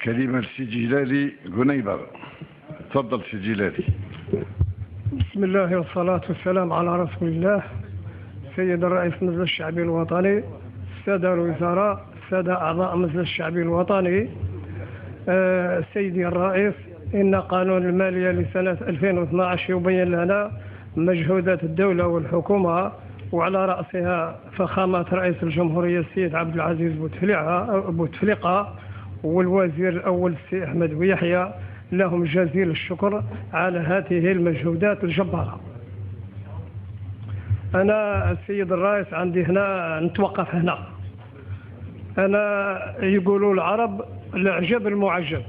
كلمة سي جلالي قنيبر. تفضل سي جلالي. بسم الله والصلاة والسلام على رسول الله. سيد الرئيس مجلس الشعبي الوطني، السادة الوزراء، السادة أعضاء مجلس الشعبي الوطني. سيدي الرئيس، إن قانون المالية لسنة 2012 يبين لنا مجهودات الدولة والحكومة، وعلى رأسها فخامة رئيس الجمهورية السيد عبد العزيز بوتفليقة والوزير الأول السي أحمد بويحيى، لهم جزيل الشكر على هذه المجهودات الجبارة. أنا السيد الرئيس عندي هنا نتوقف هنا. أنا يقولوا العرب العجب المعجب.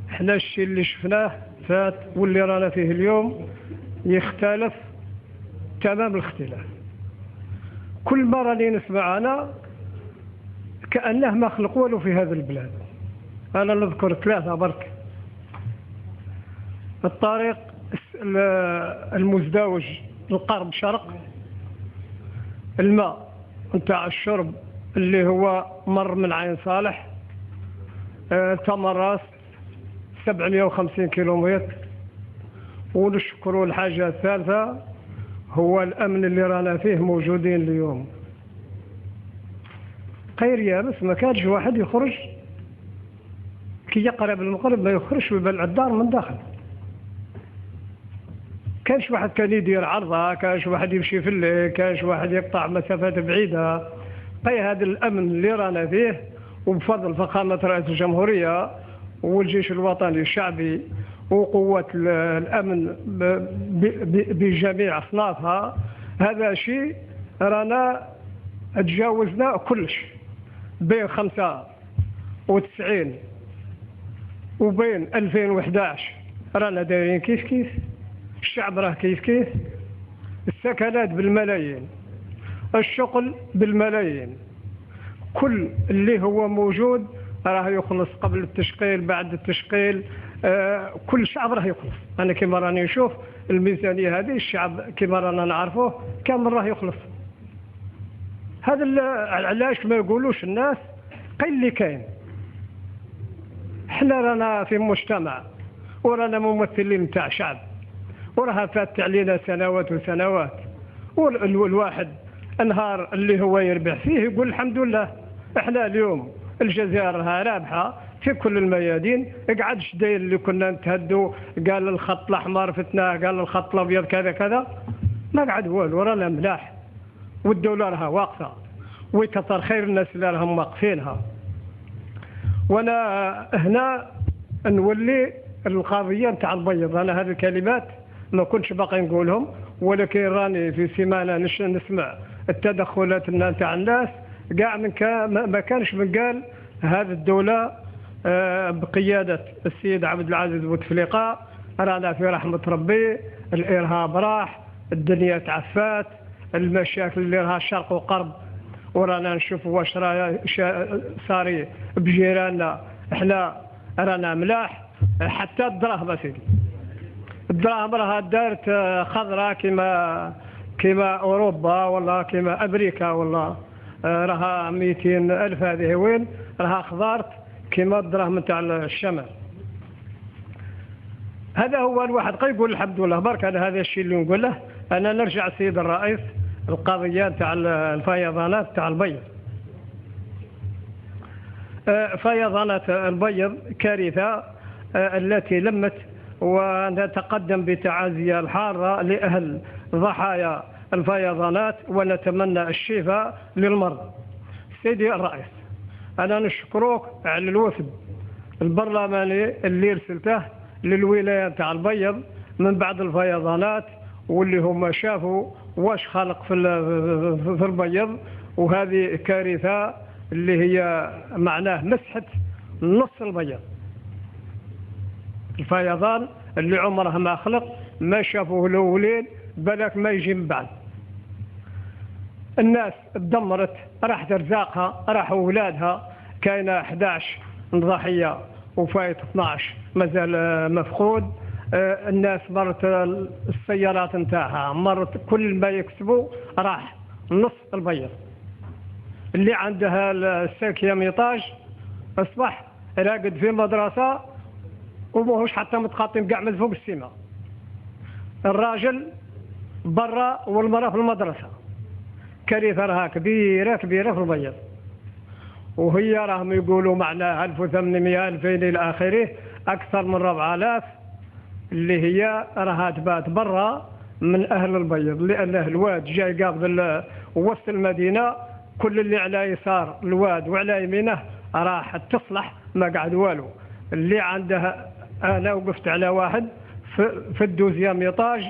احنا الشيء اللي شفناه فات واللي رانا فيه اليوم يختلف تمام الاختلاف. كل ما راني نسمع أنا كأنه ما خلق والو في هذا البلاد. أنا نذكر ثلاثة برك. الطريق المزدوج القرب شرق، الماء نتاع الشرب اللي هو مر من عين صالح تمراس 750 كيلومتر. ونشكروا الحاجة الثالثة هو الأمن اللي رانا فيه موجودين اليوم. خير يا بس ما كانش واحد يخرج كي يقرب المغرب ما يخرجش ويبلع الدار من داخل. كانش واحد كان يدير عرضة، كانش واحد يمشي في الليل، كانش واحد يقطع مسافات بعيدة. هذا الأمن اللي رانا فيه وبفضل فخامة رئيس الجمهورية والجيش الوطني الشعبي وقوة الأمن بجميع أصنافها، هذا شيء رانا تجاوزنا كلش. بين 95 وبين 2011 رانا دايرين كيف كيف، الشعب راه كيف كيف، السكنات بالملايين، الشغل بالملايين، كل اللي هو موجود راه يخلص قبل التشغيل بعد التشغيل. كل شعب راه يخلص. أنا كما راني نشوف الميزانية هذه الشعب كما رانا نعرفوه كامل راه يخلص. هذا علاش ما يقولوش الناس قل اللي كاين. احنا رانا في مجتمع ورانا ممثلين تاع شعب وراها فات علينا سنوات وسنوات، والواحد النهار اللي هو يربح فيه يقول الحمد لله. احنا اليوم الجزائر راها رابحه في كل الميادين. اقعدش داير اللي كنا نتهدوا قال الخط الاحمر فتناه، قال الخط الابيض كذا كذا، ما قعد والو. رانا ملاح والدوله راها واقفه ويكثر خير الناس اللي راهم واقفينها. وانا هنا نولي القضيه نتاع البيض. انا هذه الكلمات ما كنتش باقي نقولهم، ولكن راني في سيمانه نسمع التدخلات نتاع الناس كاع ما كانش من قال. هذه الدوله بقياده السيد عبد العزيز بوتفليقة رانا في رحمه ربي. الارهاب راح، الدنيا تعفات، المشاكل اللي راها شرق وغرب ورانا نشوفوا واش صاري بجيراننا. احنا رانا ملاح. حتى الدراهم سيدي، الدراهم راها دارت خضراء كما اوروبا ولا كما امريكا ولا راها 200,000. هذه وين راها خضارت كما الدراهم نتاع الشمال. هذا هو الواحد يقول الحمد لله برك. انا هذا الشيء اللي نقول له. انا نرجع سيد الرئيس القضيه تاع الفيضانات تاع البيض. فيضانات البيض كارثه التي لمت، ونتقدم بتعازي الحاره لاهل ضحايا الفيضانات ونتمنى الشفاء للمرضى. سيدي الرئيس، انا نشكروك على الوفد البرلماني اللي ارسلته للولايه تاع البيض من بعد الفيضانات، واللي هم شافوا واش خلق في البيض. وهذه كارثه اللي هي معناه مسحت نص البيض. الفيضان اللي عمره ما خلق، ما شافوه الاولين بالك ما يجي من بعد. الناس تدمرت، راحت رزاقها، راحوا اولادها. كاينه 11 ضحيه وفايت 12 مازال مفقود. الناس مرت السيارات نتاعها، مرت كل ما يكسبوا راح نص البيض. اللي عندها الساكيه ميطاج اصبح راقد في مدرسة وماهوش حتى متخاطم كاع من فوق السماء. الراجل برا والمرأة في المدرسة. كارثة راها كبيرة كبيرة في البيض. وهي راهم يقولوا معناها 1800 2000 إلى آخره، أكثر من 4000 اللي هي راها تبات برا من أهل البيض، لأنه الواد جاي قابض وسط المدينة، كل اللي على يسار الواد وعلى يمينه راح تصلح ما قعد والو. اللي عنده أنا وقفت على واحد في الدوزيام ايطاج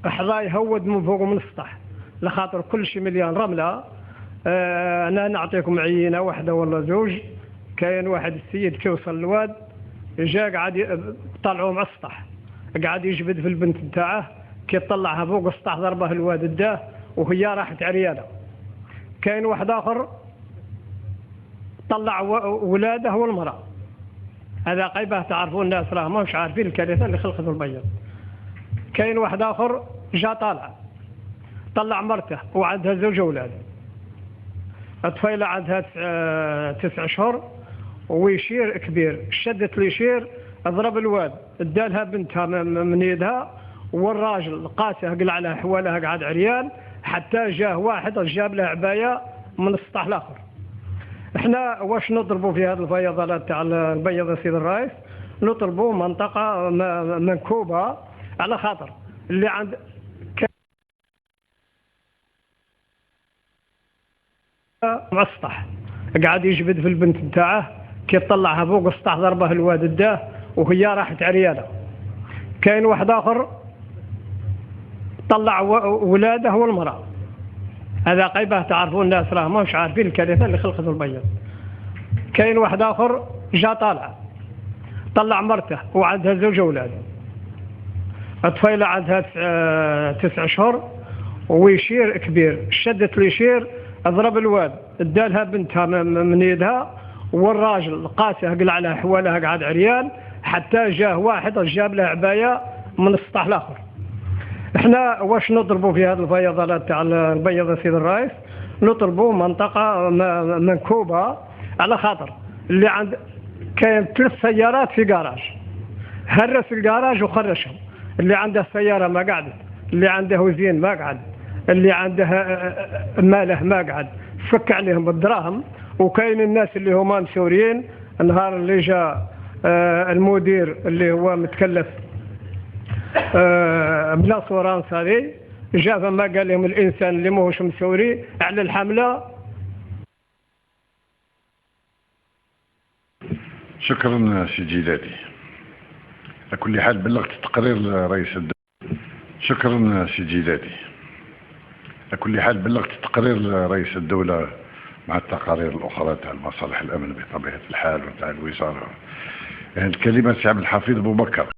حظا يهود من فوق من السطح لخاطر كل شيء مليان رملة. أنا نعطيكم عينة واحدة ولا زوج. كاين واحد السيد كي وصل الواد جا قاعد طلعوه مع السطح، قاعد يجبد في البنت نتاعه، كي طلعها فوق السطح ضربه الواد اداه وهي راحت عريانة. كاين واحد آخر طلع ولاده والمرأة. هذا قيبه تعرفون الناس راه ماهوش عارفين الكارثة اللي خلقت البيض. كاين واحد آخر جا طلع مرته وعندها زوج أولاد. الطفيلة عندها 9 أشهر ويشير كبير، شدت اليشير ضرب الواد ادالها بنتها من يدها، والراجل قاسه قلع على حوالها قعد عريان حتى جاه واحد جاب له عباية من السطح الآخر. احنا واش نضربوا في هذه الفيضانات تاع البيض يا سيد الرئيس؟ نطلبوا منطقة منكوبة على خاطر اللي عند مع السطح قاعد يجبد في البنت نتاعه، كي طلعها فوق السطح ضربه الواد اداه وهي راحت عريانة. كاين واحد آخر طلع ولاده والمرأة. هذا قيبه تعرفون الناس راه ماهوش عارفين الكارثة اللي خلقت البيض. كاين واحد آخر جا طلع مرته وعندها زوج أولاد. الطفيلة عندها 9 أشهر ويشير كبير، شدت اليشير ضرب الواد ادالها بنتها من يدها، والراجل قاسه قلع على حوالها قعد عريان حتى جاه واحد جاب له عباية من السطح الآخر. احنا واش نضربوا في هذه الفيضانات تاع البيض يا سيد الرئيس؟ نطلبوا منطقة منكوبة على خاطر اللي عند كاين 3 سيارات في كراج، هرس الكراج وخرجهم. اللي عنده سيارة ما قعدت، اللي عنده وزين ما قعد، اللي عنده ماله ما قعد، فك عليهم بالدراهم. وكاين الناس اللي هما مسوريين. النهار اللي جاء المدير اللي هو متكلف بلا صورانس هذه جاء فما قال لهم الإنسان اللي ماهوش مسوري على الحملة. شكرا سي جيلاتي. على كل حال بلغت تقرير رئيس الدولة. شكرا سي جيلاتي. على كل حال بلغت تقرير رئيس الدولة مع التقارير الأخرى تاع مصالح الأمن بطبيعة الحال وتاع الوزارة. الكلمة سي عبد الحفيظ بوبكر.